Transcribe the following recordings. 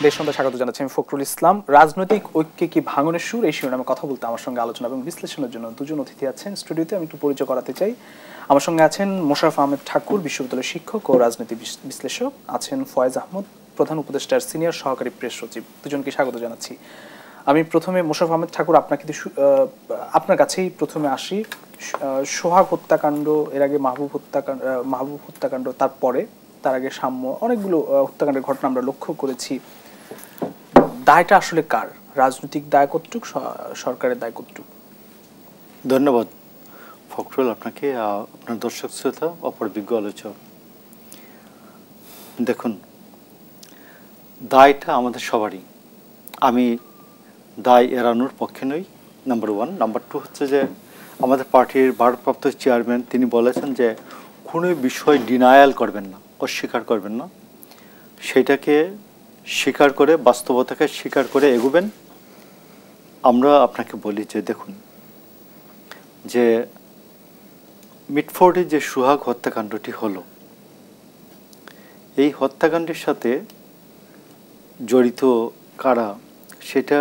দেশ সন্ধ্যা স্বাগত জানাচ্ছি আমি ফখরুল ইসলাম। রাজনৈতিক ঐক্যে কি ভাঙনের সুর, এই শিরোনামে কথা বলতে আমার সঙ্গে আলোচনা এবং বিশ্লেষণের জন্য দুজন অতিথি আছেন স্টুডিওতে। আমি একটু পরিচয় করাতে চাই। আমার সঙ্গে আছেন মোশাররফ আহমেদ ঠাকুর, বিশ্ববিদ্যালয়ের শিক্ষক ও রাজনীতি বিশ্লেষক। আছেন ফয়েজ আহমদ, প্রধান উপদেষ্টার সিনিয়র সহকারী প্রেস সচিব। দুজনকে স্বাগত জানাচ্ছি। আমি প্রথমে মোশাররফ আহমেদ ঠাকুর আপনার কাছেই প্রথমে আসি। সোহাগ হত্যাকাণ্ড, এর আগে মাহবুব হত্যাকাণ্ড, তার আগে সাম্য, অনেকগুলো হত্যাকাণ্ডের ঘটনা আমরা লক্ষ্য করেছি। দায়টা আসলে কার? রাজনৈতিক দায় কতটুক, সরকারের দায় কতটুক? ধন্যবাদ ফখরুল আপনাকে, আপনার দর্শক শ্রোতা, অপর বিজ্ঞ আলোচক। দেখুন, দায়টা আমাদের সবারই। আমি দায় এড়ানোর পক্ষে নই, নাম্বার ওয়ান। নাম্বার টু হচ্ছে যে আমাদের পার্টির ভারপ্রাপ্ত চেয়ারম্যান তিনি বলেছেন যে কোনো বিষয় ডিনায়াল করবেন না, অস্বীকার করবেন না, সেটাকে স্বীকার করে, বাস্তবতাকে স্বীকার করে এগোবেন। আমরা আপনাকে বলি যে দেখুন, যে মিটফোর্ডে যে সোহাগ হত্যাকাণ্ডটি হলো, এই হত্যাকাণ্ডের সাথে জড়িত কারা, সেটা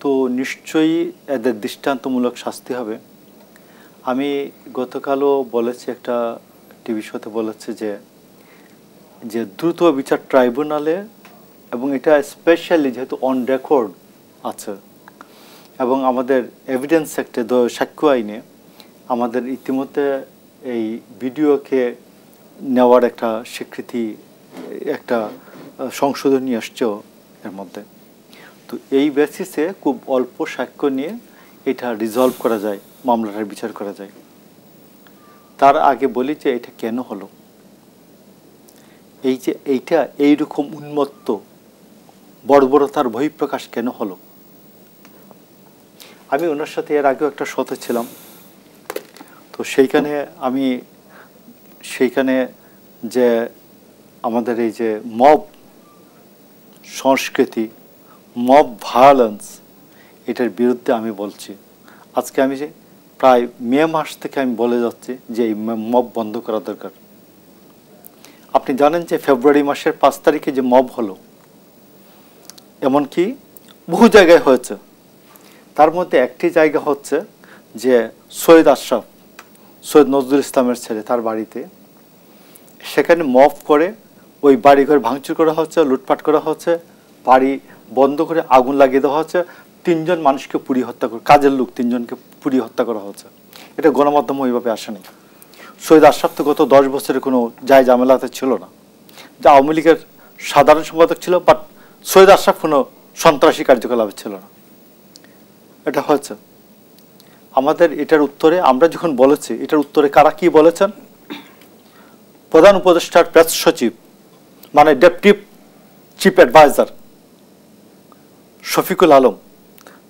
তো নিশ্চয়ই এদের দৃষ্টান্তমূলক শাস্তি হবে। আমি গতকালও বলেছি, একটা টিভি শোতে বলেছে যে দ্রুত বিচার ট্রাইব্যুনালে, এবং এটা স্পেশালি যেহেতু অন রেকর্ড আছে এবং আমাদের এভিডেন্স অ্যাক্টে, সাক্ষ্য আইনে আমাদের ইতিমধ্যে এই ভিডিওকে নেওয়ার একটা স্বীকৃতি, একটা সংশোধন নিয়ে আসছেও এর মধ্যে। তো এই বেসিসে খুব অল্প সাক্ষ্য নিয়ে এটা রিজলভ করা যায়, মামলাটার বিচার করা যায়। তার আগে বলি যে এটা কেন হলো, এই যে এইটা এইরকম উন্মত্ত বর্বরতার বহিঃপ্রকাশ কেন হলো। আমি ওনার সাথে এর আগেও একটা শোতে ছিলাম, তো সেইখানে যে আমাদের এই যে মব সংস্কৃতি, মব ভায়োলেন্স, এটার বিরুদ্ধে আমি বলছি। আজকে আমি যে প্রায় মে মাস থেকে আমি বলে যাচ্ছি যে এই মব বন্ধ করা দরকার। আপনি জানেন যে ফেব্রুয়ারি মাসের 5 তারিখে যে মব হলো, এমনকি বহু জায়গায় হয়েছে। তার মধ্যে একটি জায়গা হচ্ছে যে সৈয়দ আশরাফ, সৈয়দ নজরুল ইসলামের ছেলে, তার বাড়িতে, সেখানে মব করে ওই বাড়িঘর ভাঙচুর করা হচ্ছে, লুটপাট করা হচ্ছে, বাড়ি বন্ধ করে আগুন লাগিয়ে দেওয়া হচ্ছে, 3 জন মানুষকে পুড়িয়ে হত্যা করে, কাজের লোক 3 জনকে পুড়িয়ে হত্যা করা হচ্ছে। এটা গণমাধ্যমে ওইভাবে আসেনি। সৈয়দ আশরাফ তো গত 10 বছরে কোনো যায় ঝামেলাতে ছিল না, যা আওয়ামী লীগের সাধারণ সম্পাদক ছিল, বাট সৈয়দ আশরাফ কোনো সন্ত্রাসী কার্যকলাপে ছিল না। এটা হয়েছে। আমাদের এটার উত্তরে আমরা যখন বলেছি, এটার উত্তরে কারা কি বলেছেন? প্রধান উপদেষ্টার প্রেস সচিব, মানে deputy chief adviser Shafiqul Alam,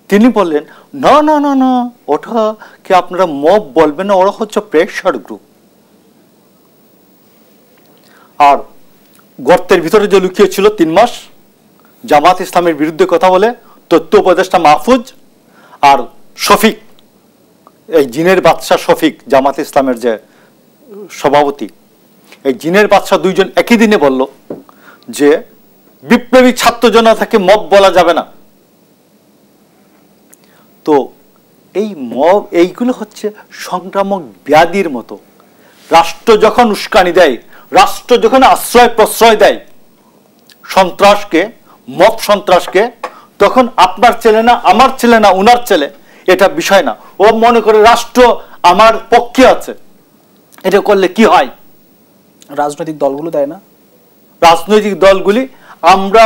তিনি বললেন না না না না, ওটাকে আপনারা মব বলবেন না, ওরা হচ্ছে প্রেশার গ্রুপ। আর গর্তের ভিতরে যে লুকিয়ে ছিল 3 মাস জামাত ইসলামের বিরুদ্ধে কথা বলে তথ্য উপদেষ্টা মাহফুজ আর শফিক, এই জিনের বাদশাহ শফিক, জামাত ইসলামের যে সভাপতি, এই জিনের বাদশাহ 2 জন একই দিনে বলল যে বিপ্লবী ছাত্র জনতাকে মব বলা যাবে না। তো এই মব, এইগুলো হচ্ছে সংক্রামক ব্যাধির মতো। রাষ্ট্র যখন উস্কানি দেয়, রাষ্ট্র যখন আশ্রয় প্রশ্রয় দেয় সন্ত্রাসকে, মব সন্ত্রাসকে, তখন আপনার ছেলে না, আমার ছেলে না, উনার ছেলে, এটা বিষয় না। ও মনে করে রাষ্ট্র আমার পক্ষে আছে। এটা করলে কি হয়? রাজনৈতিক দলগুলো দেয় না? রাজনৈতিক দলগুলি, আমরা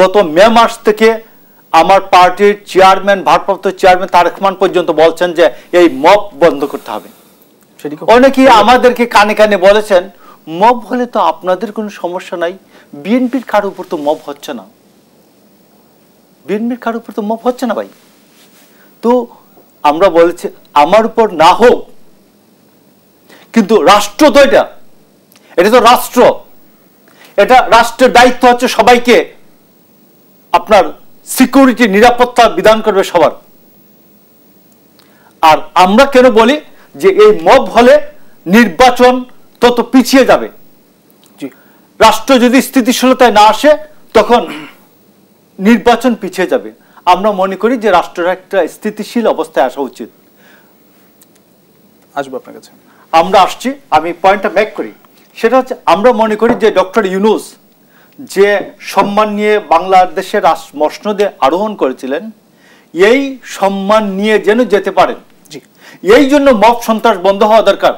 গত মে মাস থেকে আমার পার্টির চেয়ারম্যান, ভারপ্রাপ্ত চেয়ারম্যান তারেক রহমান পর্যন্ত বলছেন যে এই মব বন্ধ করতে হবে। অনেকেই আমাদেরকে কানে কানে বলেছেন মব হলে তো আপনাদের কোনো সমস্যা নাই, বিএনপির কারোর উপর তো মব হচ্ছে না, বিএনপির কারোর উপর তো মব হচ্ছে না ভাই। তো আমরা বলেছি আমার উপর না হোক, কিন্তু রাষ্ট্র তো এটা তো রাষ্ট্র, এটা রাষ্ট্রের দায়িত্ব হচ্ছে সবাইকে আপনার সিকিউরিটি, নিরাপত্তা বিধান করবে সবার। আর আমরা কেন বলি যে এই মব হলে নির্বাচন তত পিছিয়ে যাবে। রাষ্ট্র যদি স্থিতিশীলতায় না আসে, তখন নির্বাচন পিছিয়ে যাবে। আমরা মনে করি যে রাষ্ট্রের একটা স্থিতিশীল অবস্থায় আসা উচিত। আসবো আপনার কাছে। আমরা আসছি, আমি পয়েন্টটা মেক করি, সেটা হচ্ছে আমরা মনে করি যে ডক্টর ইউনূস যে সম্মান নিয়ে বাংলাদেশের মসনদে আরোহণ করেছিলেন, এই সম্মান নিয়ে যেন যেতে পারেন, এই জন্য মব সন্ত্রাস বন্ধ হওয়া দরকার।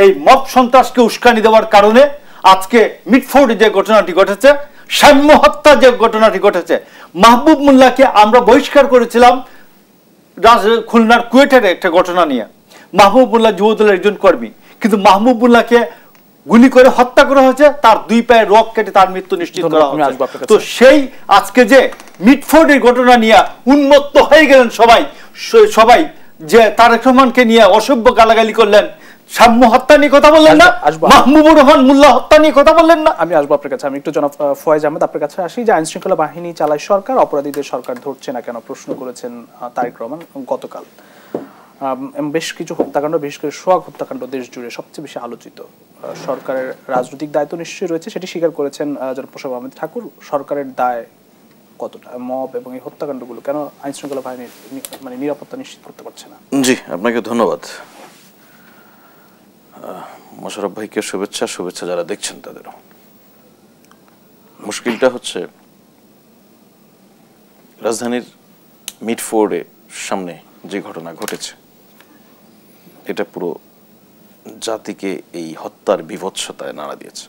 এই মব সন্ত্রাসকে উস্কানি দেওয়ার কারণে আজকে মিটফোর্ডে যে ঘটনাটি ঘটেছে, সাম্য হত্যা যে ঘটনাটি ঘটেছে, মাহবুব মোল্লাকে আমরা বহিষ্কার করেছিলাম খুলনার কুয়েটের একটা ঘটনা নিয়ে। মাহবুব মোল্লা যুবদলের একজন কর্মী, কিন্তু মাহবুব মোল্লাকে গুলি করে হত্যা করা হয়েছে, তার 2 পায়ের রক কেটে তার মৃত্যু নিশ্চিত করা হয়েছে। তো সেই আজকে যে মিটফোর্ডের ঘটনা নিয়ে উন্মত্ত হয়ে গেলেন সবাই যে তারেক রহমানকে নিয়ে অসভ্য গালাগালি করলেন, সাম্য হত্যা নিয়ে কথা বললেন না, মাহবুবুর রহমান মোল্লা হত্যা নিয়ে কথা বললেন না। আমি আসবো আপনার কাছে। আমি একটু জনাব ফয়েজ আহমেদ আপনার কাছে আসি। যে আইন শৃঙ্খলা বাহিনী চালায় সরকার, অপরাধীদের সরকার ধরছে না কেন প্রশ্ন করেছেন তারেক রহমান গতকাল। বেশ কিছু হত্যাকাণ্ড, বিশেষ করে সোহাগ হত্যাকাণ্ড দেশ জুড়ে সবচেয়ে বেশি আলোচিত। সরকারের রাজনৈতিক দায়িত্ব নিশ্চয়ই রয়েছে, সেটি স্বীকার করেছেন জনাব মোশাররফ আহমেদ ঠাকুর। সরকারের দায় কতটা? মব এবং এই হত্যাকাণ্ডগুলো কেন আইন শৃঙ্খলা বাহিনীর মানে নিরাপত্তা নিশ্চিত করতে পারছে না? জি, আপনাকে ধন্যবাদ। মোশাররফ ভাইকে শুভেচ্ছা যারা দেখছেন তাদেরও। মুশকিলটা হচ্ছে রাজধানীর মিটফোর্ডে সামনে যে ঘটনা ঘটেছে, এটা পুরো জাতিকে এই হত্যার বীভৎসতায় নাড়া দিয়েছে।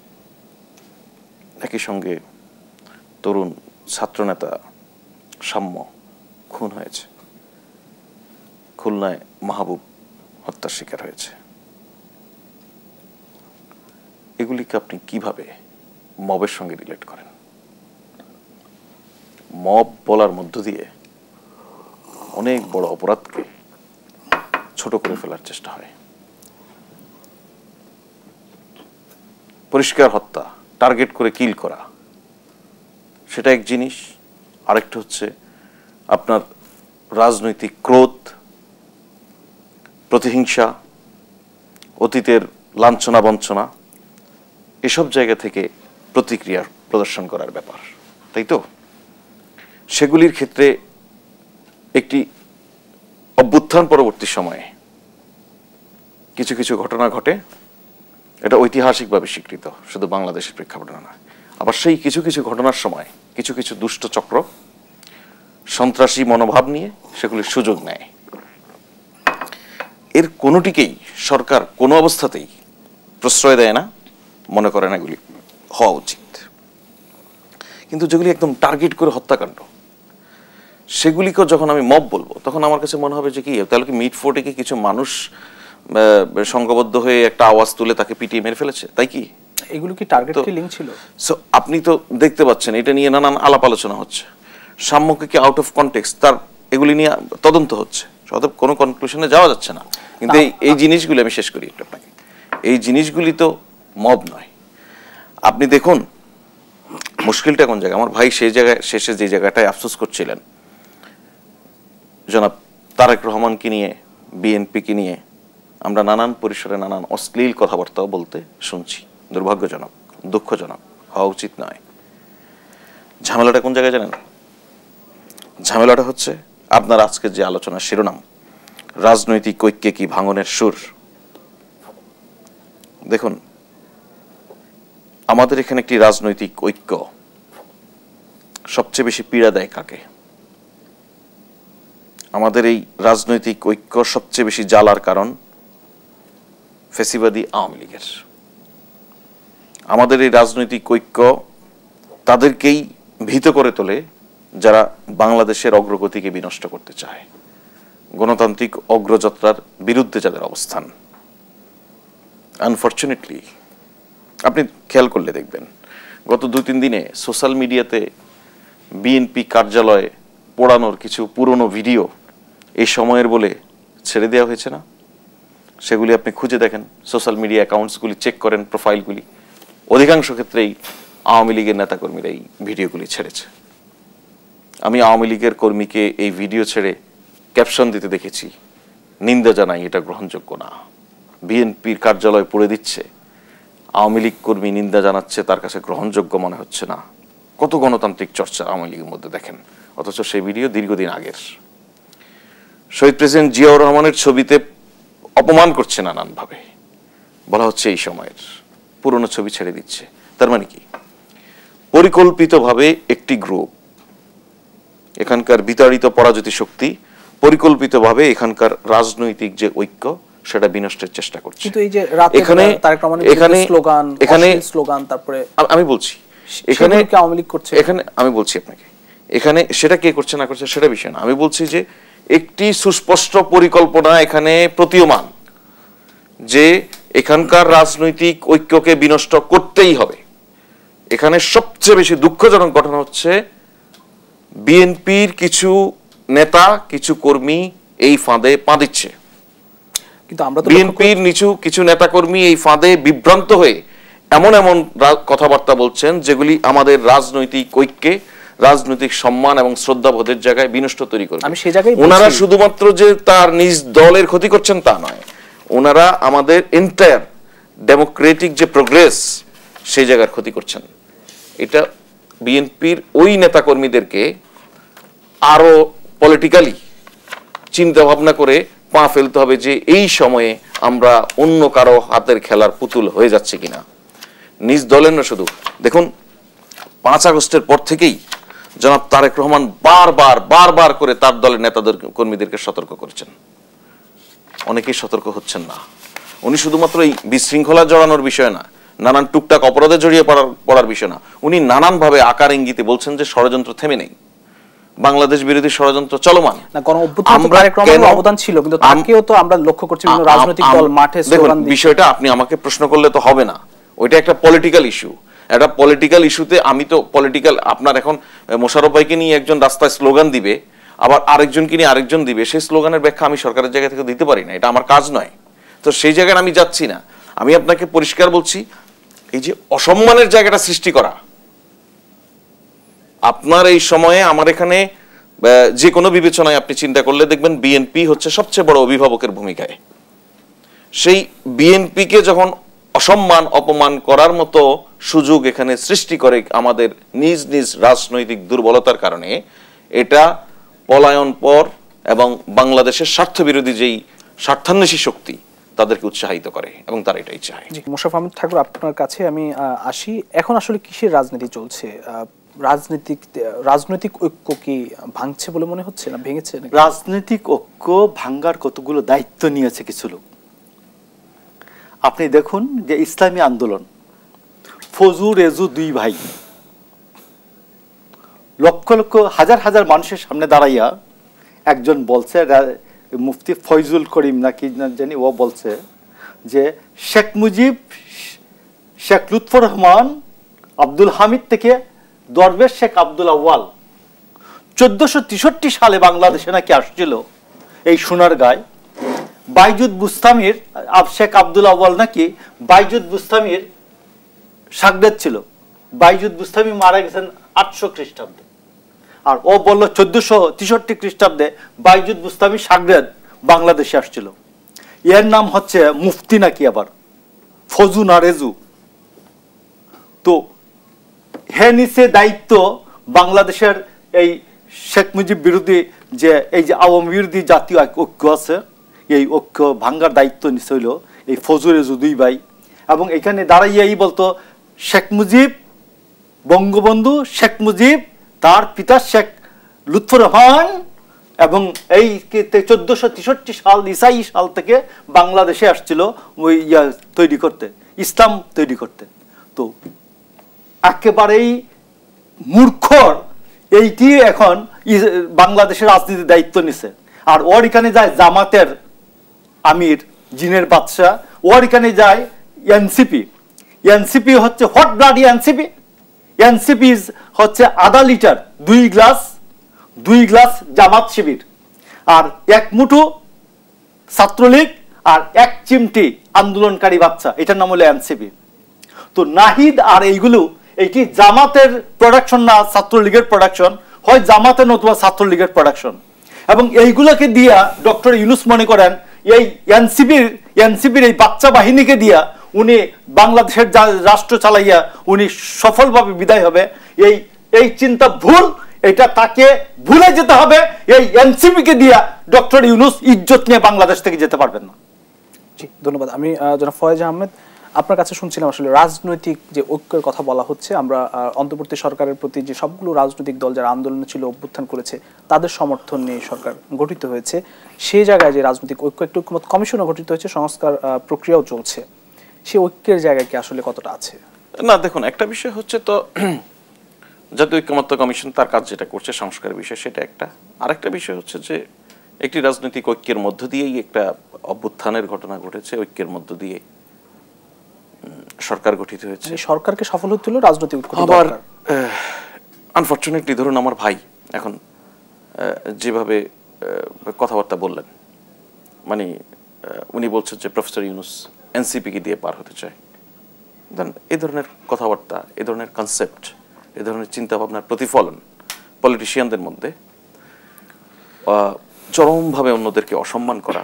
একই সঙ্গে তরুণ ছাত্রনেতা সাম্য খুন হয়েছে, খুলনায় মাহবুব হত্যার শিকার হয়েছে। এগুলিকে আপনি কিভাবে মবের সঙ্গে রিলেট করেন? মব বলার মধ্য দিয়ে অনেক বড় অপরাধকে ছোট করে ফেলার চেষ্টা হয়। পরিষ্কার হত্যা, টার্গেট করে কিল করা, সেটা এক জিনিস। আরেকটা হচ্ছে আপনার রাজনৈতিক ক্রোধ, প্রতিহিংসা, অতীতের লাঞ্ছনা বঞ্চনা, এসব জায়গা থেকে প্রতিক্রিয়া প্রদর্শন করার ব্যাপার, তাই তো? সেগুলির ক্ষেত্রে একটি অভ্যুত্থান পরবর্তী সময়ে কিছু কিছু ঘটনা ঘটে, এটা ঐতিহাসিকভাবে স্বীকৃত, শুধু বাংলাদেশের প্রেক্ষাপটে না। আবার সেই কিছু কিছু ঘটনার সময় কিছু কিছু দুষ্ট চক্র সন্ত্রাসী মনোভাব নিয়ে সেগুলির সুযোগ নেয়। এর কোনোটিকেই সরকার কোনো অবস্থাতেই প্রশ্রয় দেয় না, মনে করেন এগুলি হওয়া উচিত। কিন্তু যেগুলি একদম টার্গেট করে হত্যাকাণ্ড, সেগুলিকে যখন আমি মব বলবো, তখন আমার কাছে মনে হবে যে কি, তাহলে কি মিটফোর্ডে কি কিছু মানুষ সংঘবদ্ধ হয়ে একটা আওয়াজ তুলে তাকে পিটিয়ে মেরে ফেলেছে, তাই কি? এগুলো কি টার্গেট কিলিং ছিল? সো আপনি তো দেখতে পাচ্ছেন এটা নিয়ে নানান আলাপ আলোচনা হচ্ছে। সাম্যকে কি আউট অফ কনটেক্সট তার এগুলি নিয়ে তদন্ত হচ্ছে, অতএব কোনো কনক্লুশনে যাওয়া যাচ্ছে না। কিন্তু এই জিনিসগুলি আমি শেষ করি একটু আপনাকে, এই জিনিসগুলি তো মব নয়। আপনি দেখুন মুশকিলটা কোন জায়গায়। আমার ভাই সেই জায়গায় শেষে যে জায়গাটায় আফসোস করছিলেন, জনাব তারেক রহমানকে নিয়ে, বিএনপিকে নিয়ে আমরা নানান পরিসরে নানান অশ্লীল কথাবার্তাও বলতে শুনছি। দুর্ভাগ্যজনক, দুঃখজনক, হওয়া উচিত নয়। ঝামেলাটা কোন জায়গায় জানেন? ঝামেলাটা হচ্ছে আপনার আজকের যে আলোচনার শিরোনাম, রাজনৈতিক ঐক্যে কি ভাঙনের সুর। দেখুন, আমাদের এখানে একটি রাজনৈতিক ঐক্য সবচেয়ে বেশি পীড়া দেয় কাকে? আমাদের এই রাজনৈতিক ঐক্য সবচেয়ে বেশি জ্বালার কারণ ফ্যাসিবাদী আওয়ামী লীগের। আমাদের এই রাজনৈতিক ঐক্য তাদেরকেই ভীত করে তোলে যারা বাংলাদেশের অগ্রগতিকে বিনষ্ট করতে চায়, গণতান্ত্রিক অগ্রযাত্রার বিরুদ্ধে যাদের অবস্থান। আনফরচুনেটলি আপনি খেয়াল করলে দেখবেন গত 2-3 দিনে সোশ্যাল মিডিয়াতে বিএনপি কার্যালয়ে পোড়ানোর কিছু পুরনো ভিডিও এই সময়ের বলে ছেড়ে দেওয়া হয়েছে না? সেগুলি আপনি খুঁজে দেখেন, সোশ্যাল মিডিয়া অ্যাকাউন্টসগুলি চেক করেন, প্রোফাইলগুলি, অধিকাংশ ক্ষেত্রেই আওয়ামী লীগের নেতাকর্মীরা এই ভিডিওগুলি ছেড়েছে। আমি আওয়ামী লীগের কর্মীকে এই ভিডিও ছেড়ে ক্যাপশন দিতে দেখেছি, নিন্দা জানাই, এটা গ্রহণযোগ্য না। বিএনপির কার্যালয় পুড়ে দিচ্ছে, আওয়ামী লীগ কর্মী নিন্দা জানাচ্ছে, তার কাছে গ্রহণযোগ্য মনে হচ্ছে না। কত গণতান্ত্রিক চর্চা আওয়ামী লীগের মধ্যে দেখেন, অথচ সেই ভিডিও দীর্ঘদিন আগের। শহীদ প্রেসিডেন্ট জিয়াউর রহমানের ছবিতে অপমান করছে নানানভাবে, বলা হচ্ছে এই সময়ের পুরনো ছবি ছেড়ে দিচ্ছে। তার মানে কি? পরিকল্পিতভাবে একটি গ্রুপ, এখানকার বিতাড়িত পরাজিত শক্তি পরিকল্পিতভাবে এখানকার রাজনৈতিক যে ঐক্য সেটা বিনষ্টের চেষ্টা করছে। কিন্তু এই যে রাতে তারেক রহমানের স্লোগান, স্লোগান, তারপরে আমি বলছি এখানে আওয়ামী লীগ করছে, এখানে আমি বলছি আপনাকে, এখানে সেটা কে করছে না করছে সেটা বিষয় না। আমি বলছি যে একটি সুস্পষ্ট পরিকল্পনা এখানে প্রতীয়মান যে এখানকার রাজনৈতিক ঐক্যকে বিনষ্ট করতেই হবে। এখানে সবচেয়ে বেশি দুঃখজনক ঘটনা হচ্ছে বিএনপির কিছু নেতা, কিছু কর্মী এই ফাঁদে পা দিচ্ছে। কিন্তু আমরা তো বিএনপির কিছু নেতা কর্মী এই ফাঁদে বিভ্রান্ত হয়ে এমন এমন কথাবার্তা বলছেন যেগুলি আমাদের রাজনৈতিক ঐক্যে, রাজনৈতিক সম্মান এবং শ্রদ্ধাবোধের জায়গায় বিনষ্ট তৈরি করবে। আমি সেই জায়গায় ওনারা শুধুমাত্র যে তার নিজ দলের ক্ষতি করছেন তা নয়, ওনারা আমাদের এন্টায়ার ডেমোক্রেটিক যে প্রোগ্রেস সেই জায়গার ক্ষতি করছেন। এটা বিএনপির ওই নেতাকর্মীদেরকে আরো পলিটিক্যালি চিন্তা ভাবনা করে পা ফেলতে হবে যে এই সময়ে আমরা অন্য কারো হাতের খেলার পুতুল হয়ে যাচ্ছে কিনা। নিজ দলের না, শুধু দেখুন 5 আগস্টের পর থেকেই জনাব তারেক রহমান বারবার করে তার দলের নেতাদের কর্মীদেরকে সতর্ক করেছেন। অনেকেই সতর্ক হচ্ছেন না। উনি শুধুমাত্র এই বিশৃঙ্খলা জড়ানোর বিষয় না, নানান টুকটাক অপরাধে জড়িয়ে পড়ার বিষয় না, উনি নানানভাবে আকার ইঙ্গিতে বলছেন যে ষড়যন্ত্র থেমে নেই, বাংলাদেশ বিরোধী ষড়যন্ত্র চলমান। অবদান ছিল, কিন্তু তাকেও তো আমরা লক্ষ্য করছি বিভিন্ন রাজনৈতিক দল মাঠে স্লোগান দিচ্ছে। বিষয়টা আপনি আমাকে প্রশ্ন করলে তো হবে না, ওইটা একটা পলিটিক্যাল ইস্যু। একটা পলিটিক্যাল ইস্যুতে আমি তো পলিটিক্যাল, আপনার এখন মোশাররফ ভাইকে নিয়ে একজন রাস্তায় স্লোগান দিবে, আবার আরেকজনকে নিয়ে আরেকজন দিবে, সেই স্লোগানের ব্যাখ্যা আমি সরকারের জায়গা থেকে দিতে পারি না, এটা আমার কাজ নয়। তো সেই জায়গায় আমি যাচ্ছি না। আমি আপনাকে পরিষ্কার বলছি, এই যে অসম্মানের জায়গাটা সৃষ্টি করা, আপনার এই সময়ে আমার এখানে যে কোনো বিবেচনায় আপনি চিন্তা করলে দেখবেন বিএনপি হচ্ছে সবচেয়ে বড় অভিভাবকের ভূমিকায়। সেই বিএনপিকে যখন অসম্মান অপমান করার মতো সুযোগ এখানে সৃষ্টি করে আমাদের নিজ নিজ রাজনৈতিক দুর্বলতার কারণে, এটা পলায়ন পর এবং বাংলাদেশের স্বার্থবিরোধী যেই স্বার্থান্বেষী শক্তি তাদেরকে উৎসাহিত করে এবং তারা এটাই চায়। মোশাররফ আহমেদ ঠাকুর, আপনার কাছে আমি আসি। এখন আসলে কিসের রাজনীতি চলছে? রাজনৈতিক ঐক্য কি ভাঙছে বলে মনে হচ্ছে, না ভেঙেছে? রাজনৈতিক ঐক্য ভাঙ্গার কতগুলো দায়িত্ব নিয়েছে কিছু লোক। আপনি দেখুন যে ইসলামী আন্দোলন, ফজু রেজু 2 ভাই লক্ষ লক্ষ হাজার হাজার মানুষের সামনে দাঁড়াইয়া একজন বলছে, মুফতি ফয়জুল করিম নাকি জানি, ও বলছে যে শেখ মুজিব, শেখ লুৎফর রহমান, আব্দুল হামিদ থেকে দরবেশ শেখ আব্দুল আউয়াল 1463 সালে বাংলাদেশে নাকি আসছিল এই সোনারগাঁয়। বাইজুদ বুস্তামির, শেখ আব্দুল আউয়াল নাকি বাইজুদ বুস্তামির সাগরেদ ছিল। বাইজুদ বুস্তামি মারা গেছেন 800 খ্রিস্টাব্দে, আর ও বলল 1463 খ্রিস্টাব্দে বাইজুদ বুস্তামি সাগরেদ বাংলাদেশে আসছিল। এর নাম হচ্ছে মুফতি নাকি আবার ফজু না রেজু। তো হে নিচে দায়িত্ব বাংলাদেশের এই শেখ মুজিব বিরোধী যে এই যে আওয়ামী বিরোধী জাতীয় ঐক্য আছে, এই ঐক্য ভাঙ্গার দায়িত্ব নিচে হইল এই ফজু রেজু 2 ভাই। এবং এখানে দাঁড়াইয়াই বলতো শেখ মুজিব, বঙ্গবন্ধু শেখ মুজিব, তার পিতা শেখ লুৎফর রহমান, এবং এই 1463 সাল ইসাই সাল থেকে বাংলাদেশে আসছিল ওই তৈরি করতে, ইসলাম তৈরি করতে। তো একেবারেই মূর্খর এইটি এখন বাংলাদেশের রাজনীতির দায়িত্ব নিছে। আর ওর এখানে যায় জামাতের আমির জিনের বাদশাহ, ওর এখানে যায় এনসিপি। এনসিপি হচ্ছে হট ব্লাডি এনসিপি। এনসিপি হচ্ছে আধা লিটার 2 গ্লাস জামাত শিবির, আর 1 মুঠো ছাত্রলীগ, আর 1 চিমটি আন্দোলনকারী বাচ্চা, এটার নাম হলো এনসিপি। তো নাহিদ আর এইগুলো, এইটি জামাতের প্রোডাকশন না ছাত্রলীগের প্রোডাকশন, হয় জামাতের নতুবা ছাত্রলীগের প্রোডাকশন। এবং এইগুলোকে দিয়া ডক্টর ইউনূস মনে করেন এই এনসিপির এই বাচ্চা বাহিনীকে দিয়া উনি বাংলাদেশের রাষ্ট্র চালাইয়া উনি সফলভাবে বিদায় হবে। এই চিন্তা ভুল, এটা তাকে ভুলে যেতে হবে। এই এনসিপি কে দিয়া ডক্টর ইউনূস ইজ্জত নিয়ে বাংলাদেশ থেকে যেতে পারবেন না। জি ধন্যবাদ। আমি জনাব ফয়েজ আহমেদ আপনার কাছে শুনছিলাম আসলে রাজনৈতিক যে ঐক্যের কথা বলা হচ্ছে, আমরা অন্তর্বর্তী সরকারের প্রতি যে সবগুলো রাজনৈতিক দল যারা আন্দোলনে ছিল, অভ্যুত্থান করেছে, তাদের সমর্থন নিয়ে সরকার গঠিত হয়েছে। সেই জায়গায় যে রাজনৈতিক ঐক্য, একটু ঐক্যমত কমিশনও গঠিত হয়েছে, সংস্কার প্রক্রিয়াও চলছে, সেই ঐক্যের জায়গায় কি আসলে কতটা আছে? না দেখুন, একটা বিষয় হচ্ছে তো জাতীয় ঐক্যমত্য কমিশন তার কাজ যেটা করছে সংস্কারের বিষয়, সেটা একটা। আরেকটা বিষয় হচ্ছে যে একটি রাজনৈতিক ঐক্যের মধ্য দিয়েই একটা অভ্যুত্থানের ঘটনা ঘটেছে, ঐক্যের মধ্য দিয়ে সরকার গঠিত হয়েছে। সরকারকে সফল হতে হলো রাজনৈতিক ঐক্য। আবার আনফরচুনেটলি ধরুন আমার ভাই এখন যেভাবে কথাবার্তা বললেন, মানে উনি বলছেন যে প্রফেসর ইউনূস এনসিপিকে দিয়ে পার হতে চায়। দেন এই ধরনের কথাবার্তা, এই ধরনের কনসেপ্ট, এই ধরনের চিন্তা ভাবনার প্রতিফলন পলিটিশিয়ানদের মধ্যে চরমভাবে অন্যদেরকে অসম্মান করা,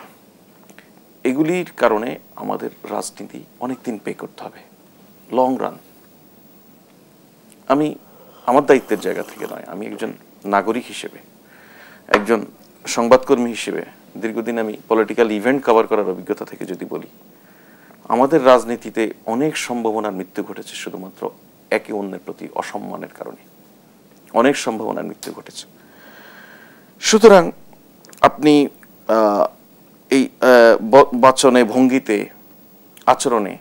এগুলির কারণে আমাদের রাজনীতি অনেকদিন পে করতে হবে, লং রান। আমি আমার দায়িত্বের জায়গা থেকে নয়, আমি একজন নাগরিক হিসেবে, একজন সংবাদকর্মী হিসেবে দীর্ঘদিন আমি পলিটিক্যাল ইভেন্ট কভার করার অভিজ্ঞতা থেকে যদি বলি, আমাদের রাজনীতিতে অনেক সম্ভাবনার মৃত্যু ঘটেছে শুধুমাত্র একে অন্যের প্রতি অসম্মানের কারণে। অনেক সম্ভাবনার মৃত্যু ঘটেছে। সুতরাং আপনি এই বাচনে, ভঙ্গিতে, আচরণে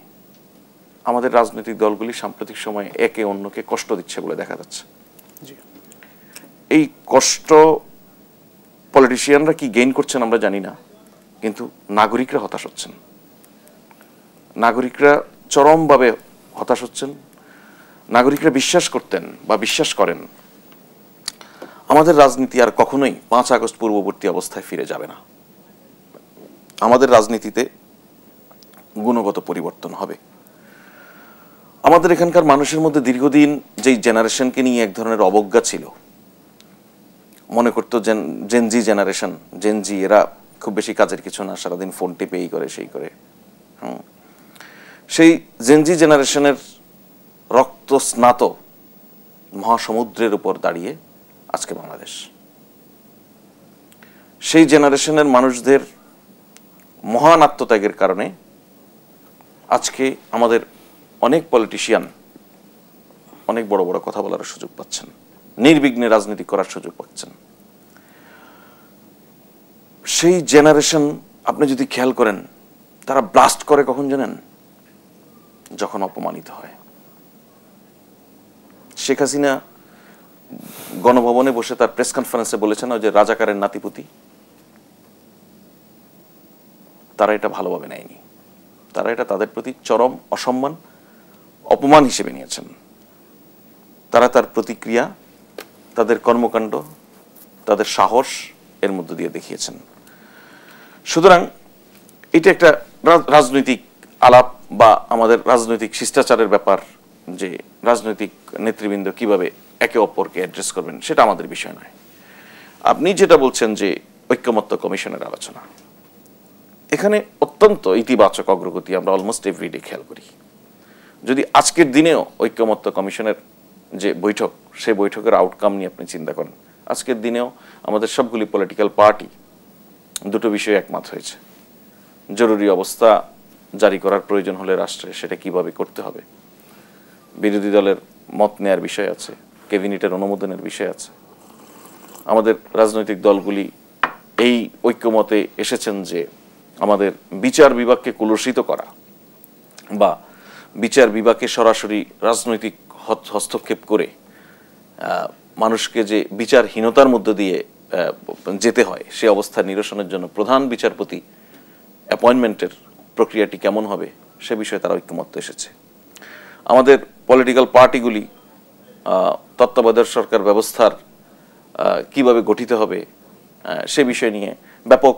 আমাদের রাজনৈতিক দলগুলি সাম্প্রতিক সময়ে একে অন্যকে কষ্ট দিচ্ছে বলে দেখা যাচ্ছে। এই কষ্ট পলিটিশিয়ানরা কি গেইন করছেন আমরা জানি না, কিন্তু নাগরিকরা হতাশ হচ্ছেন। নাগরিকরা চরমভাবে হতাশ হচ্ছেন। নাগরিকরা বিশ্বাস করতেন বা বিশ্বাস করেন আমাদের রাজনীতি আর কখনোই 5 আগস্ট পূর্ববর্তী অবস্থায় ফিরে যাবে না। আমাদের রাজনীতিতে গুণগত পরিবর্তন হবে। আমাদের এখানকার মানুষের মধ্যে দীর্ঘদিন যেই জেনারেশনকে নিয়ে এক ধরনের অবজ্ঞা ছিল, মনে করতো জেনজি জেনারেশন, জেনজি এরা খুব বেশি কাজের কিছু না, সারাদিন ফোন টিপে এই করে সেই করে। সেই জেনজি জেনারেশনের রক্ত স্নাত মহাসমুদ্রের উপর দাঁড়িয়ে আজকে বাংলাদেশ। সেই জেনারেশনের মানুষদের মহান আত্মত্যাগের কারণে আজকে আমাদের অনেক পলিটিশিয়ান অনেক বড় বড় কথা বলার সুযোগ পাচ্ছেন, নির্বিঘ্নে রাজনীতি করার সুযোগ পাচ্ছেন। সেই জেনারেশন আপনি যদি খেয়াল করেন, তারা ব্লাস্ট করে কখন জানেন? যখন অপমানিত হয়। শেখ হাসিনা গণভবনে বসে তার প্রেস কনফারেন্সে বলেছেন যে রাজাকারের নাতিপুতি। তারা এটা ভালোভাবে নেয়নি, তারা এটা তাদের প্রতি চরম অসম্মান, অপমান হিসেবে নিয়েছেন। তারা তার প্রতিক্রিয়া, তাদের কর্মকাণ্ড, তাদের সাহস এর মধ্য দিয়ে দেখিয়েছেন। সুতরাং এটা একটা রাজনৈতিক আলাপ বা আমাদের রাজনৈতিক শিষ্টাচারের ব্যাপার, যে রাজনৈতিক নেতৃবৃন্দ কিভাবে একে অপরকে অ্যাড্রেস করবেন সেটা আমাদের বিষয় নয়। আপনি যেটা বলছেন যে ঐক্যমত্য কমিশনের আলোচনা, এখানে অত্যন্ত ইতিবাচক অগ্রগতি আমরা অলমোস্ট এভরিডে খেয়াল করি। যদি আজকের দিনেও ঐক্যমত্য কমিশনের যে বৈঠক, সেই বৈঠকের আউটকাম নিয়ে আপনি চিন্তা করেন, আজকের দিনেও আমাদের সবগুলি পলিটিক্যাল পার্টি দুটো বিষয়ে একমত হয়েছে। জরুরি অবস্থা জারি করার প্রয়োজন হলে রাষ্ট্রে সেটা কিভাবে করতে হবে, বিরোধী দলের মত নেয়ার বিষয় আছে, ক্যাবিনেটের অনুমোদনের বিষয় আছে। আমাদের রাজনৈতিক দলগুলি এই ঐক্যমতে এসেছেন যে আমাদের বিচার বিভাগকে কলুষিত করা বা বিচার বিভাগকে সরাসরি রাজনৈতিক হস্তক্ষেপ করে মানুষকে যে বিচারহীনতার মধ্য দিয়ে যেতে হয়, সে অবস্থা নিরসনের জন্য প্রধান বিচারপতি অ্যাপয়েন্টমেন্টের প্রক্রিয়াটি কেমন হবে সে বিষয়ে তারা ঐক্যমত্য এসেছে। আমাদের পলিটিক্যাল পার্টিগুলি তত্ত্বাবধায়ক সরকার ব্যবস্থার কিভাবে গঠিত হবে সে বিষয় নিয়ে ব্যাপক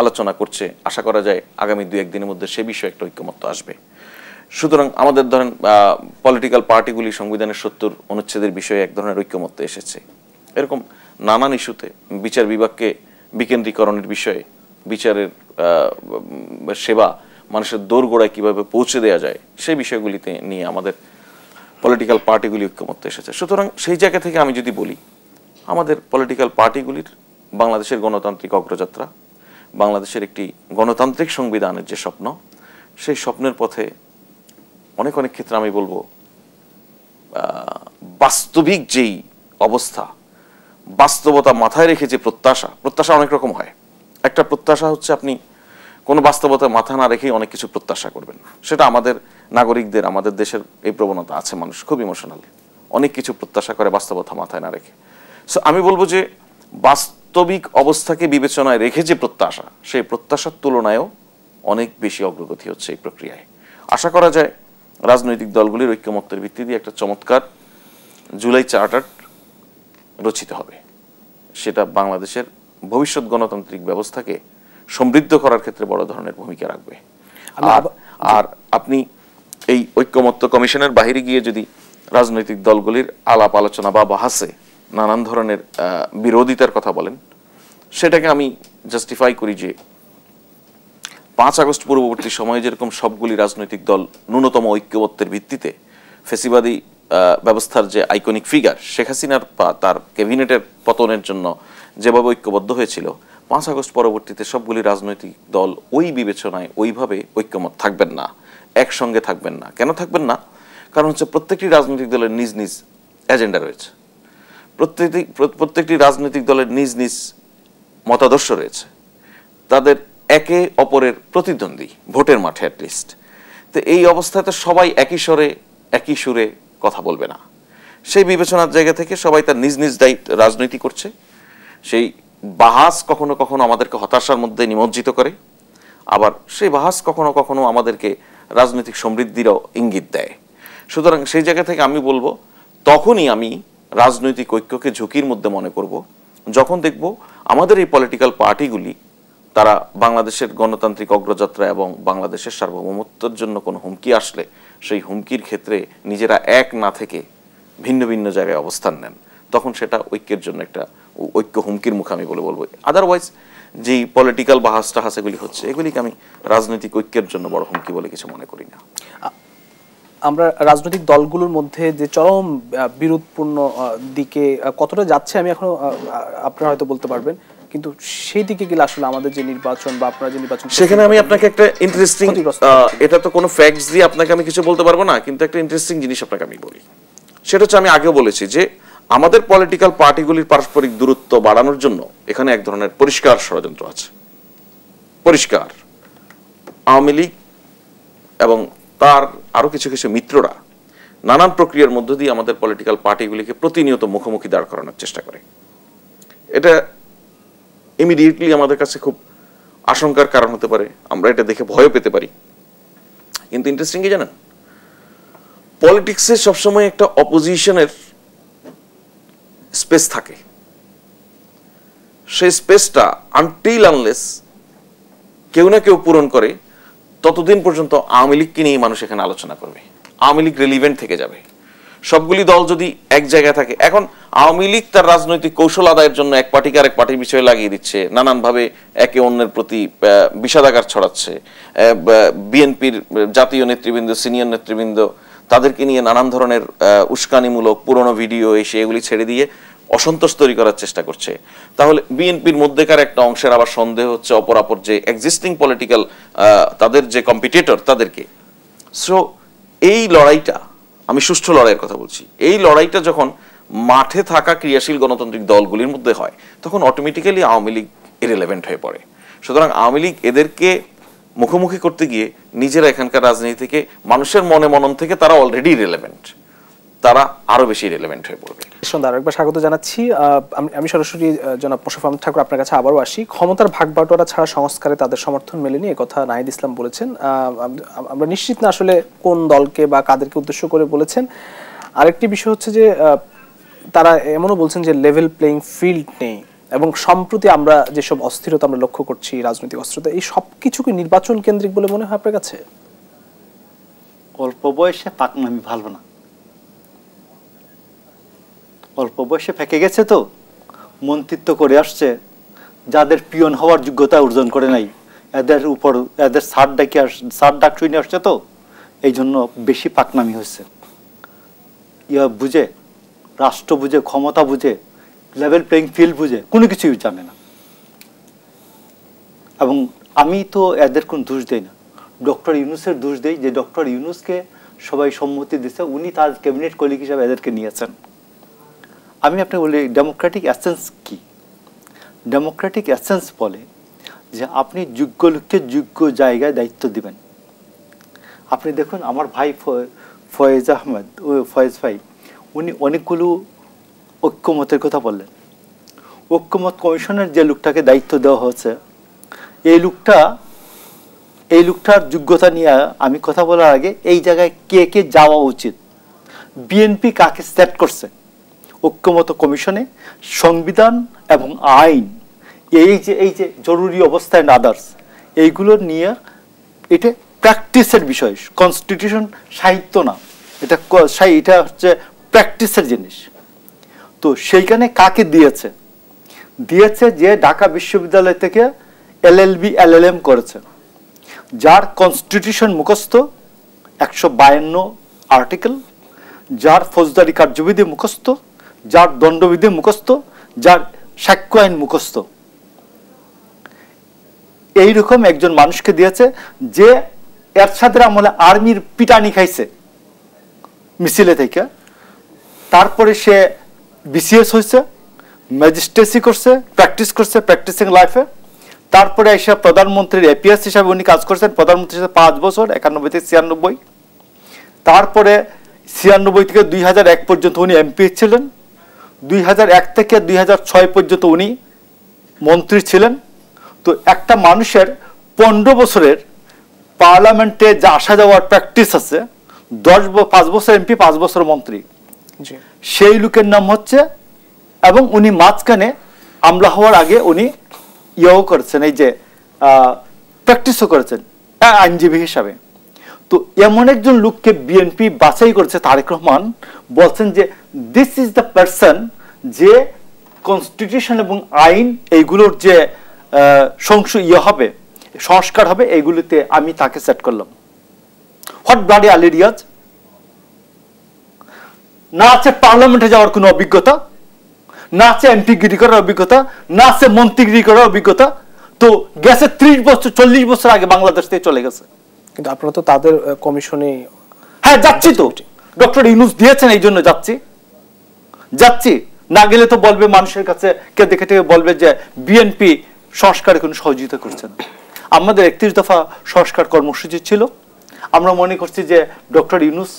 আলোচনা করছে। আশা করা যায় আগামী 2-1 দিনের মধ্যে সে বিষয়ে একটা ঐক্যমত্য আসবে। সুতরাং আমাদের ধরেন পলিটিক্যাল পার্টিগুলি সংবিধানের 70 অনুচ্ছেদের বিষয়ে এক ধরনের ঐক্যমত্য এসেছে। এরকম নানান ইস্যুতে বিচার বিভাগকে বিকেন্দ্রীকরণের বিষয়ে, বিচারের সেবা মানুষের দোরগোড়ায় কিভাবে পৌঁছে দেওয়া যায় সেই বিষয়গুলিতে নিয়ে আমাদের পলিটিক্যাল পার্টিগুলি ঐক্যমত্যে এসেছে। সুতরাং সেই জায়গা থেকে আমি যদি বলি, আমাদের পলিটিক্যাল পার্টিগুলির বাংলাদেশের গণতান্ত্রিক অগ্রযাত্রা, বাংলাদেশের একটি গণতান্ত্রিক সংবিধানের যে স্বপ্ন, সেই স্বপ্নের পথে অনেক অনেক ক্ষেত্রে আমি বলবো বাস্তবিক যেই অবস্থা, বাস্তবতা মাথায় রেখে যে প্রত্যাশা অনেক রকম হয়। একটা প্রত্যাশা হচ্ছে আপনি কোনো বাস্তবতা মাথা না রেখেই অনেক কিছু প্রত্যাশা করবেন, সেটা আমাদের নাগরিকদের, আমাদের দেশের এই প্রবণতা আছে। মানুষ খুব ইমোশনাল, অনেক কিছু প্রত্যাশা করে বাস্তবতা মাথায় না রেখে। সো আমি বলবো যে বাস্তবিক অবস্থাকে বিবেচনায় রেখে যে প্রত্যাশা, সেই প্রত্যাশার তুলনায়ও অনেক বেশি অগ্রগতি হচ্ছে এই প্রক্রিয়ায়। আশা করা যায় রাজনৈতিক দলগুলির ঐক্যমত্যের ভিত্তি দিয়ে একটা চমৎকার জুলাই চার্টার রচিত হবে, সেটা বাংলাদেশের ভবিষ্যৎ গণতান্ত্রিক ব্যবস্থাকে সমৃদ্ধ করার ক্ষেত্রে বড় ধরনের ভূমিকা রাখবে। আর আপনি এই ঐক্যমত্য কমিশনের বাইরে গিয়ে যদি রাজনৈতিক দলগুলির আলাপ আলোচনা বা বাহাসে নানান ধরনের বিরোধিতার কথা বলেন, সেটাকে আমি জাস্টিফাই করি যে 5 আগস্ট পূর্ববর্তী সময়ে যেরকম সবগুলি রাজনৈতিক দল ন্যূনতম ঐক্যমত্যের ভিত্তিতে ফেসিবাদী ব্যবস্থার যে আইকনিক ফিগার শেখ হাসিনার বা তার ক্যাবিনেটের পতনের জন্য যেভাবে ঐক্যবদ্ধ হয়েছিল, 5 আগস্ট পরবর্তীতে সবগুলি রাজনৈতিক দল ওই বিবেচনায় ওইভাবে ঐক্যমত থাকবেন না, একসঙ্গে থাকবেন না। কেন থাকবেন না? কারণ হচ্ছে প্রত্যেকটি রাজনৈতিক দলের নিজ নিজ এজেন্ডা রয়েছে, প্রত্যেকটি রাজনৈতিক দলের নিজ নিজ মতাদর্শ রয়েছে, তাদের একে অপরের প্রতিদ্বন্দ্বী ভোটের মাঠে অ্যাটলিস্ট। তো এই অবস্থায় তো সবাই একই স্বরে একই সুরে কথা বলবে না। সেই বিবেচনার জায়গা থেকে সবাই তার নিজ নিজ দায়িত্ব রাজনীতি করছে। সেই বাহাস কখনো কখনো আমাদেরকে হতাশার মধ্যে নিমজ্জিত করে, আবার সেই বাহাস কখনো কখনো আমাদেরকে রাজনৈতিক সমৃদ্ধিরও ইঙ্গিত দেয়। সুতরাং সেই জায়গা থেকে আমি বলবো, তখনই আমি রাজনৈতিক ঐক্যকে ঝুঁকির মধ্যে মনে করব যখন দেখব আমাদের এই পলিটিক্যাল পার্টিগুলি তারা বাংলাদেশের গণতান্ত্রিক অগ্রযাত্রা এবং বাংলাদেশের সার্বভৌমত্বের জন্য কোনো হুমকি আসলে সেই হুমকির ক্ষেত্রে নিজেরা এক না থেকে ভিন্ন ভিন্ন জায়গায় অবস্থান নেন। তখন সেটা ঐক্যের জন্য একটা ঐক্য হুমকির মুখে আমি বলবো। আদারওয়াইজ যেই পলিটিক্যাল বাহাস টাহাস এগুলি হচ্ছে, এগুলিকে আমি রাজনৈতিক ঐক্যের জন্য বড় হুমকি বলে কিছু মনে করি না। আমরা রাজনৈতিক দলগুলোর মধ্যে যে চরম বিরোধপূর্ণ দিকে কতটা যাচ্ছে আমি এখনো আপনারা হয়তো বলতে পারবেন, কিন্তু সেই দিকে গেলে আসলে আমাদের যে নির্বাচন বা আপনারা যে নির্বাচন, সেখানে আমি আপনাকে একটা ইন্টারেস্টিং, এটা তো কোনো ফ্যাক্টস দিয়ে আপনাকে আমি কিছু বলতে পারবো না, কিন্তু একটা ইন্টারেস্টিং জিনিস আপনাকে আমি বলি। সেটা হচ্ছে, আমি আগেও বলেছি যে আমাদের পলিটিক্যাল পার্টিগুলির পারস্পরিক দূরত্ব বাড়ানোর জন্য এখানে এক ধরনের পরিষ্কার ষড়যন্ত্র আছে। পরিষ্কার আওয়ামী লীগ এবং তার আরো কিছু কিছু মিত্ররা নানান প্রক্রিয়ার মধ্য দিয়ে আমাদের পলিটিক্যাল পার্টিগুলিকে প্রতিনিয়ত মুখোমুখি দাঁড় করানোর চেষ্টা করে। এটা ইমিডিয়েটলি আমাদের কাছে খুব আশঙ্কার কারণ হতে পারে, আমরা এটা দেখে ভয় পেতে পারি। কিন্তু ইন্টারেস্টিং কি জানেন, পলিটিক্সে সবসময় একটা অপোজিশনের স্পেস থাকে। সেই স্পেসটা আনটিল আনলেস কেউ না কেউ পূরণ করে, ততদিন পর্যন্ত আওয়ামী লীগকে নিয়ে মানুষ এখানে আলোচনা করবে, আওয়ামী লীগ রিলিভেন্ট থেকে যাবে। সবগুলি দল যদি এক জায়গায় থাকে, এখন আওয়ামী লীগ তার রাজনৈতিক কৌশল আদায়ের জন্য এক পার্টিকে আরেক পার্টির বিষয়ে লাগিয়ে দিচ্ছে, নানানভাবে একে অন্যের প্রতি বিষাদাগার ছড়াচ্ছে। বিএনপির জাতীয় নেতৃবৃন্দ, সিনিয়র নেতৃবৃন্দ, তাদেরকে নিয়ে নানান ধরনের উস্কানিমূলক পুরনো ভিডিও এসে এগুলি ছেড়ে দিয়ে অসন্তোষ তৈরি করার চেষ্টা করছে। তাহলে বিএনপির মধ্যেকার একটা অংশের আবার সন্দেহ হচ্ছে অপরাপর যে এক্সিস্টিং পলিটিক্যাল তাদের যে কম্পিটিটর তাদেরকে। সো এই লড়াইটা, আমি সুষ্ঠু লড়াইয়ের কথা বলছি, এই লড়াইটা যখন মাঠে থাকা ক্রিয়াশীল গণতান্ত্রিক দলগুলির মধ্যে হয়, তখন অটোমেটিক্যালি আওয়ামী লীগ ইরেলেভেন্ট হয়ে পড়ে। সুতরাং আওয়ামী লীগ এদেরকে মুখোমুখি করতে গিয়ে নিজেরা এখানকার রাজনীতি থেকে, মানুষের মনে মনন থেকে তারা অলরেডি রিলেভেন্ট, তারা আরো বেশি রিলেভেন্ট হয়ে পড়বে। সন্ধ্যা আরেকবার স্বাগত জানাচ্ছি। আমি সরাসরি জনাব মোশাররফ আহমেদ ঠাকুর আপনার কাছে আবারও আসি। ক্ষমতার ভাগবাটোয়ারা ছাড়া সংস্কারে তাদের সমর্থন মেলেনি, একথা নাহিদ ইসলাম বলেছেন। আমরা নিশ্চিত না আসলে কোন দলকে বা কাদেরকে উদ্দেশ্য করে বলেছেন। আরেকটি বিষয় হচ্ছে যে তারা এমনও বলছেন যে লেভেল প্লেইং ফিল্ড নেই, এবং সম্প্রতি আমরা যেসব অস্থিরতা আমরা লক্ষ্য করছি, রাজনৈতিক অস্থিরতা, এই সব কিছুকে নির্বাচন কেন্দ্রিক বলে মনে হয় আপনার কাছে? অল্প বয়সে পাকনামি ভালো না, অল্প বয়সে ফেঁকে গেছে তো, মন্ত্রিত্ব করে আসছে, যাদের পিয়ন হওয়ার যোগ্যতা অর্জন করে নাই, এদের উপর এদের সার ডাক শুনে আসছে, তো এই জন্য বেশি পাকনামি হয়েছে। বুঝে, রাষ্ট্র বুঝে, ক্ষমতা বুঝে, লেভেল প্লেইং ফিল্ড বুঝে, কোনো কিছুই জানে না। এবং আমি তো এদের কোন দোষ দেই না, ডক্টর ইউনূসের দোষ দেই যে ডক্টর ইউনূসকে সবাই সম্মতি দিচ্ছে, উনি তার ক্যাবিনেট কলিগ হিসাবে এদেরকে নিয়েছেন। আমি আপনাকে বলি ডেমোক্রেটিক এসেন্স কি? ডেমোক্রেটিক এসেন্স বলে যে আপনি যোগ্য লোককে যোগ্য জায়গায় দায়িত্ব দিবেন। আপনি দেখুন আমার ভাই ফয়েজ আহমেদ, ফয়েজ ভাই, উনি অনেকগুলো ঐক্যমতের কথা বললেন। ঐক্যমত কমিশনের যে লোকটাকে দায়িত্ব দেওয়া হয়েছে, এই লোকটার যোগ্যতা নিয়ে আমি কথা বলার আগে এই জায়গায় কে কে যাওয়া উচিত, বিএনপি কাকে সেট করছে ঐক্যমত কমিশনে, সংবিধান এবং আইন, এই যে জরুরি অবস্থা এন্ড আদার্স, এইগুলো নিয়ে এটা প্র্যাকটিসের বিষয়। কনস্টিটিউশন সাহিত্য না, এটা হচ্ছে প্র্যাকটিসের জিনিস। তো সেইখানে কাকে দিয়েছে যে ঢাকা বিশ্ববিদ্যালয় থেকে LLB LLM করেছে, যার কনস্টিটিউশন মুখস্থ 152 আর্টিকেল, যার ফৌজদারি কার্যবিধি মুখস্থ, যার দণ্ডবিধি মুখস্থ, যার সাক্ষ্য আইন মুখস্থ। এইরকম একজন মানুষকে দিয়েছে যে এরশাদের আমলে আর্মির পিটানি খাইছে মিছিলে থেকে, তারপরে সে BCS হয়েছে, ম্যাজিস্ট্রেসি করছে, প্র্যাকটিস করছে, প্র্যাকটিসিং লাইফে। তারপরে এসে প্রধানমন্ত্রীর APS হিসাবে উনি কাজ করছেন, প্রধানমন্ত্রী হিসেবে 5 বছর, 91 থেকে 96। তারপরে 96 থেকে 2001 পর্যন্ত উনি MP ছিলেন, 2001 থেকে 2006 পর্যন্ত উনি মন্ত্রী ছিলেন। তো একটা মানুষের 15 বছরের পার্লামেন্টে যা আসা যাওয়ার প্র্যাকটিস আছে, 5 বছর MP, 5 বছর মন্ত্রী, সেই লোকের নাম হচ্ছে, এবং উনি মাঝখানে আমলা হওয়ার আগে উনি করেছেন, এই যে প্র্যাকটিসও করেছেন আইনজীবী হিসাবে। তো এমন একজন লোককে বিএনপি বাছাই করেছে, তারেক রহমান বলছেন যে দিস ইজ দ্য পারসন যে কনস্টিটিউশন এবং আইন এইগুলোর যে সংস্কার হবে, এইগুলোতে আমি তাকে সেট করলাম। What bloody Ali Riaz! না আছে পার্লামেন্টে যাওয়ার কোনো অভিজ্ঞতা, না আছে এমপিগিরি করার অভিজ্ঞতা, না আছে মন্ত্রীগিরি করার অভিজ্ঞতা। তো গেছে 30 বছর 40 বছর আগে বাংলাদেশ থেকে চলে গেছে। কিন্তু আপনারা তো তাদের কমিশনে, হ্যাঁ যাচ্ছি তো, ডক্টর ইউনূস দিয়েছেন, এই জন্য যাচ্ছি। না গেলে তো বলবে মানুষের কাছে কেঁদে কেটে বলবে যে বিএনপি সংস্কারে কোনো সহযোগিতা করছে না। আমাদের 31 দফা সংস্কার কর্মসূচি ছিল। আমরা মনে করছি যে ডক্টর ইউনূস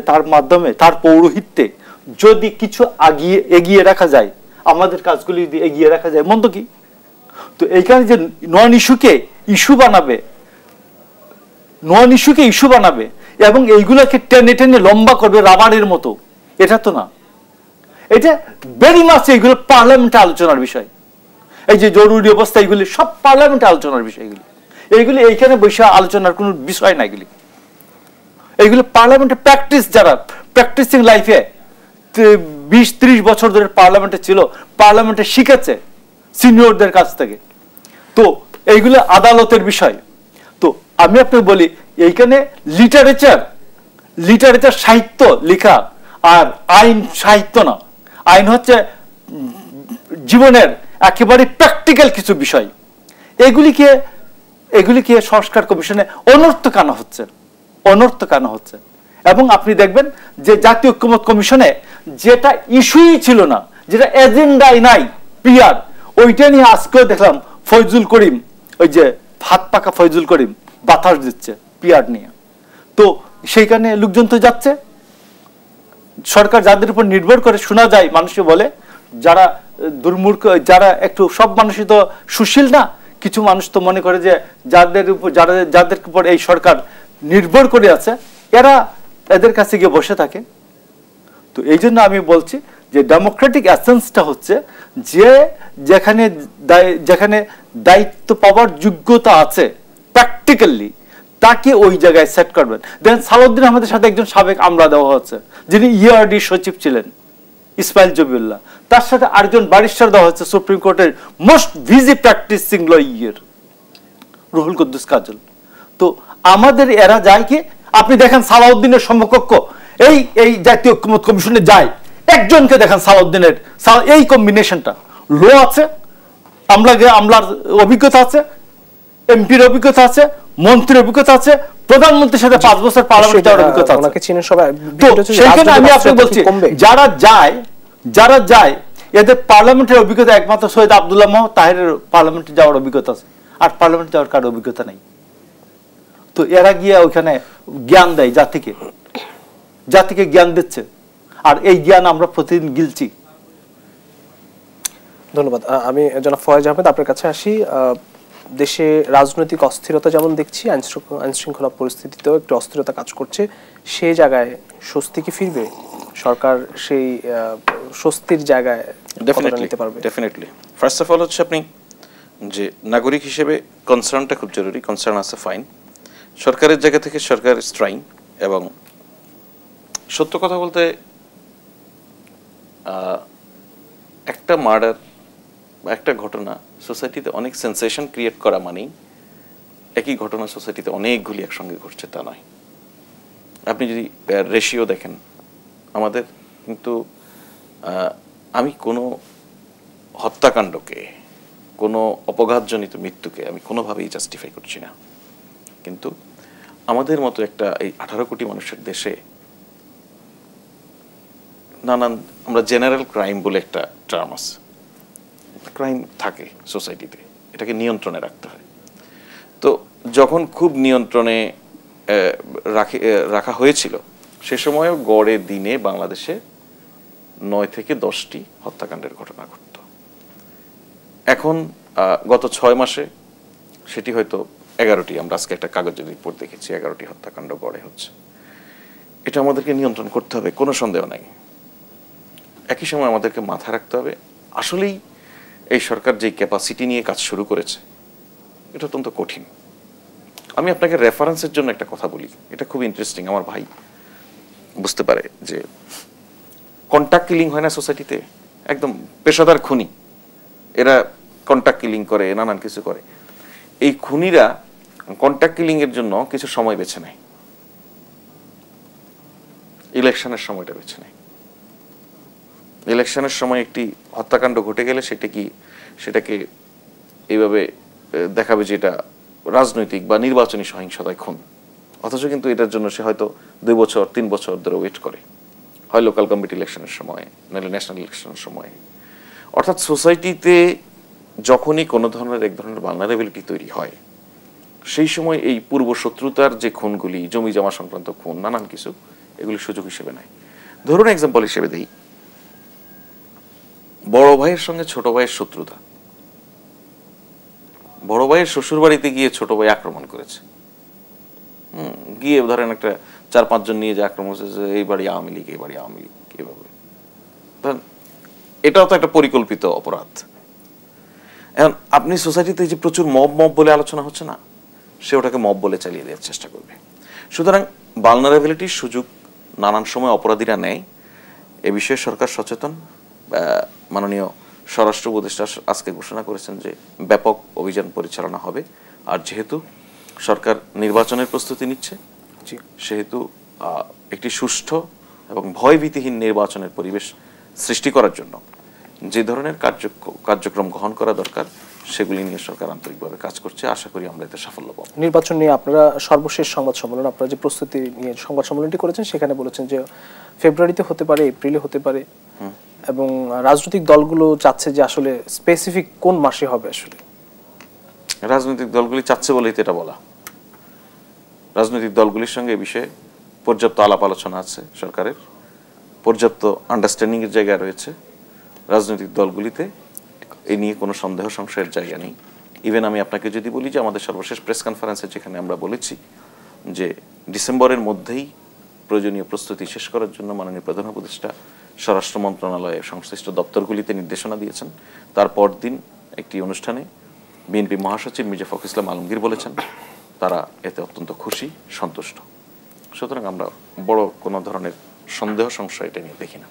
তার মাধ্যমে, তার পৌরোহিত্যে যদি কিছু এগিয়ে রাখা যায়, আমাদের কাজগুলি যদি এগিয়ে রাখা যায়, মন্দ কি? তো এইখানে যে নন ইস্যুকে ইস্যু বানাবে এবং এইগুলোকে টেনে টেনে লম্বা করবে রাবারের মতো, এটা তো না। এটা ভেরি মাছ এইগুলো পার্লামেন্টে আলোচনার বিষয়। এই যে জরুরি অবস্থা, এইগুলি সব পার্লামেন্টে আলোচনার বিষয়। এইগুলি এইখানে বসে আলোচনার কোনো বিষয় না। এইগুলো পার্লামেন্টে প্র্যাকটিস, যারা প্র্যাকটিসিং লাইফে 20-30 বছর ধরে পার্লামেন্টে ছিল, পার্লামেন্টে শিখেছে সিনিয়রদের কাছ থেকে। তো এইগুলো আদালতের বিষয়। তো আমি আপনাকে বলি, এইখানে লিটারেচার সাহিত্য লেখা, আর আইন সাহিত্য না। আইন হচ্ছে জীবনের একেবারে প্র্যাকটিক্যাল কিছু বিষয়। এগুলিকে সংস্কার কমিশনে অনর্থক আনা হচ্ছে। এবং আপনি দেখবেন যে জাতীয় ঐক্যমত কমিশনে যেটা ইস্যুই ছিল না, যেটা এজেন্ডায় নাই, পিআর, ওইটা নিয়ে আজকেও দেখলাম ফয়জুল করিম, ওই যে হাত পাকা ফয়জুল করিম বাতাস দিচ্ছে পিআর নিয়ে। তো সেইখানে লোকজন তো যাচ্ছে। সরকার যাদের উপর নির্ভর করে, শোনা যায় মানুষে বলে, যারা দুর্মূর্খ, যারা একটু, সব মানুষই তো সুশীল না, কিছু মানুষ তো মনে করে যে যাদের উপর এই সরকার নির্ভর করে আছে, এদের কাছে গিয়ে বসে থাকে। তো এই জন্য আমি বলছি যে ডেমোক্রেটিক এসেন্সটা হচ্ছে যে যেখানে দায়িত্ব পাওয়ার যোগ্যতা আছে প্র্যাকটিক্যালি, তাকে ওই জায়গায় সেট করবেন। দেখেন সালাউদ্দিন আহমেদের সাথে একজন সাবেক আমলা দেওয়া হচ্ছে, যিনি ERD সচিব ছিলেন, ইসমাইল জবিউল্লাহ। তার সাথে আরেকজন ব্যারিস্টার দেওয়া হচ্ছে, সুপ্রিম কোর্টের most busy practising lawyer Ruhul Quddus Kajal. তো আমাদের এরা যায় কি, আপনি দেখেন সালাউদ্দিনের সমকক্ষ এই এই জাতীয় ঐক্যমত্য কমিশনে যায়, একজনকে দেখান সালাউদ্দিনের এই কম্বিনেশনটা। লো আছে, আমলার অভিজ্ঞতা আছে, এমপির অভিজ্ঞতা আছে, মন্ত্রীর অভিজ্ঞতা আছে, প্রধানমন্ত্রীর সাথে 5 বছর পার্লামেন্ট যাওয়ার অভিজ্ঞতা আছে। ওনাকে চিনেন সবাই। সেখানে আমি আপনাকে বলছি, যারা যায় এদের পার্লামেন্টের অভিজ্ঞতা একমাত্র সৈয়দ আব্দুল্লাহ মোহাম্মদ তাহেরের পার্লামেন্টে যাওয়ার অভিজ্ঞতা আছে, আর পার্লামেন্টে যাওয়ার কারো অভিজ্ঞতা নেই। তো এরা গিয়ে ওখানে জ্ঞান দেয়, জাতিকে জ্ঞান দিচ্ছে, আর এই জ্ঞান আমরা প্রতিদিন গিলছি। ধন্যবাদ। আমি জনাব ফয়েজ আহমেদ আপনার কাছে আসি। দেশে রাজনৈতিক অস্থিরতা যেমন দেখছি, আইন শৃঙ্খলা পরিস্থিতিতেও একটু অস্থিরতা কাজ করছে, সেই জায়গায় স্বস্তি কি ফিরবে সরকার? সেই স্বস্তির জায়গায় নিতে পারবে? ডেফিনেটলি। ফার্স্ট অফ অল হচ্ছে আপনি যে নাগরিক হিসেবে কনসার্নটা খুব জরুরি। কনসার্ন আছে, ফাইন। সরকারের জায়গা থেকে সরকার স্ট্রাইং, এবং সত্য কথা বলতে একটা মার্ডার বা একটা ঘটনা সোসাইটিতে অনেক সেন্সেশন ক্রিয়েট করা মানেই একই ঘটনা সোসাইটিতে অনেকগুলি একসঙ্গে ঘটছে তা নয়। আপনি যদি রেশিও দেখেন আমাদের, কিন্তু আমি কোনো হত্যাকাণ্ডকে, কোনো অপঘাতজনিত মৃত্যুকে আমি কোনোভাবেই জাস্টিফাই করছি না, কিন্তু আমাদের মতো একটা এই 18 কোটি মানুষের দেশে নানান, আমরা জেনারেল ক্রাইম বলে একটা টার্ম আছে, ক্রাইম থাকে সোসাইটিতে, এটাকে নিয়ন্ত্রণে রাখতে হয়। তো যখন খুব নিয়ন্ত্রণে রাখা হয়েছিল, সে সময়ও গড়ে দিনে বাংলাদেশে 9 থেকে 10টি হত্যাকাণ্ডের ঘটনা ঘটত। এখন গত 6 মাসে সেটি হয়তো 11টি। আমরা আজকে একটা কাগজের রিপোর্ট দেখেছি, 11টি হত্যাকাণ্ড গড়ে হচ্ছে। এটা আমাদেরকে নিয়ন্ত্রণ করতে হবে, কোনো সন্দেহ নাই। একই সময় আমাদেরকে মাথায় রাখতে হবে, আসলেই এই সরকার যে ক্যাপাসিটি নিয়ে কাজ শুরু করেছে এটা অত্যন্ত কঠিন। আমি আপনাকে রেফারেন্সের জন্য একটা কথা বলি, এটা খুব ইন্টারেস্টিং। আমার ভাই বুঝতে পারে যে কন্ট্যাক্ট কিলিং হয় না সোসাইটিতে, একদম পেশাদার খুনি, এরা কন্ট্যাক্ট কিলিং করে, নানান কিছু করে। এই খুনিরা কন্ট্যাক্ট কিলিং এর জন্য কিছু সময় বেছে নেয়, ইলেকশনের সময়টা বেছে নেয়। ইলেকশনের সময় একটি হত্যাকাণ্ড ঘটে গেলে সেটাকে এইভাবে দেখাবে যে এটা রাজনৈতিক বা নির্বাচনী সহিংসতায় খুন, অথচ কিন্তু এটার জন্য সে হয়তো 2 বছর 3 বছর ধরে ওয়েট করে, হয় লোকাল কমিটি ইলেকশনের সময়, নাহলে ন্যাশনাল ইলেকশনের সময়। অর্থাৎ সোসাইটিতে যখনই কোনো ধরনের এক ধরনের ভালনারেবিলিটি তৈরি হয়, সেই সময় এই পূর্ব শত্রুতার যে খুনগুলি, জমি জমা সংক্রান্ত খুন, নানান কিছু, এগুলি সুযোগ হিসেবে নেয়। ধরুন এক্সাম্পল হিসেবে দেই, বড় ভাইয়ের সঙ্গে ছোট ভাইয়ের শত্রুতা। বড় ভাইয়ের শ্বশুর বাড়িতে গিয়ে ছোট ভাই আক্রমণ করেছে, গিয়ে ধরেন একটা 4-5 জন নিয়ে যে আক্রমণ করেছে, এই বাড়ি আওয়ামী লীগ, এই বাড়ি আওয়ামী লীগ, এভাবে। এটাও তো একটা পরিকল্পিত অপরাধ। এখন আপনি সোসাইটিতে যে প্রচুর মব বলে আলোচনা হচ্ছে না, সে ওটাকে মব বলে চালিয়ে দেওয়ার চেষ্টা করবে। সুতরাং ভালনারেবিলিটির সুযোগ নানান সময় অপরাধীরা নেয়, এ বিষয়ে সরকার সচেতন। মাননীয় স্বরাষ্ট্র উপদেষ্টা আজকে ঘোষণা করেছেন যে ব্যাপক অভিযান পরিচালনা হবে। আর যেহেতু সরকার নির্বাচনের প্রস্তুতি নিচ্ছে, সেহেতু একটি সুষ্ঠু এবং ভয়ভীতিহীন নির্বাচনের পরিবেশ সৃষ্টি করার জন্য যে ধরনের কার্যক্রম গ্রহণ করা দরকার, সেগুলি নিয়ে সরকার আন্তরিকভাবে কাজ করছে। আশা করি আমরা এতে সাফল্য পাবো। নির্বাচন নিয়ে আপনারা সর্বশেষ সংবাদ সম্মেলন, আপনারা যে প্রস্তুতি নিয়ে সংবাদ সম্মেলনটি করেছেন, সেখানে বলেছেন যে ফেব্রুয়ারিতে হতে পারে, এপ্রিলে হতে পারে, এবং রাজনৈতিক দলগুলো চাচ্ছে যে আসলে স্পেসিফিক কোন মাসে হবে। আসলে রাজনৈতিক দলগুলি চাচ্ছে বলেই তো এটা বলা। রাজনৈতিক দলগুলির সঙ্গে এই বিষয়ে পর্যাপ্ত আলাপ আলোচনা আছে, সরকারের পর্যাপ্ত আন্ডারস্ট্যান্ডিং এর জায়গা রয়েছে। রাজনৈতিক দলগুলিতে এই নিয়ে কোনো সন্দেহ সংশয়ের জায়গা নেই। ইভেন আমি আপনাকে যদি বলি যে আমাদের সর্বশেষ প্রেস কনফারেন্সে যেখানে আমরা বলেছি যে ডিসেম্বরের মধ্যেই প্রয়োজনীয় প্রস্তুতি শেষ করার জন্য মাননীয় প্রধান উপদেষ্টা স্বরাষ্ট্র মন্ত্রণালয়ের সংশ্লিষ্ট দপ্তরগুলিতে নির্দেশনা দিয়েছেন, তার পরদিন একটি অনুষ্ঠানে বিএনপি মহাসচিব মির্জা ফখরুল ইসলাম আলমগীর বলেছেন তারা এতে অত্যন্ত খুশি, সন্তুষ্ট। সুতরাং আমরা বড় কোনো ধরনের সন্দেহ সংশয় এটা নিয়ে দেখি না।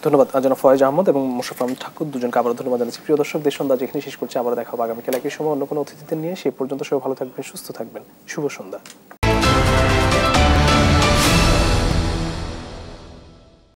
ধন্যবাদ জনাব ফয়েজ আহমদ এবং মোশাররফ আহমেদ ঠাকুর, দুজনকে আবারও ধন্যবাদ জানাচ্ছি। প্রিয় দর্শক, দেশ সন্ধ্যা যেখানে শেষ করছি, আবার দেখা হবে আগামীকাল একই সময় অন্য কোনো অতিথিদের নিয়ে। সেই পর্যন্ত সবাই ভালো থাকবেন, সুস্থ থাকবেন। শুভ সন্ধ্যা।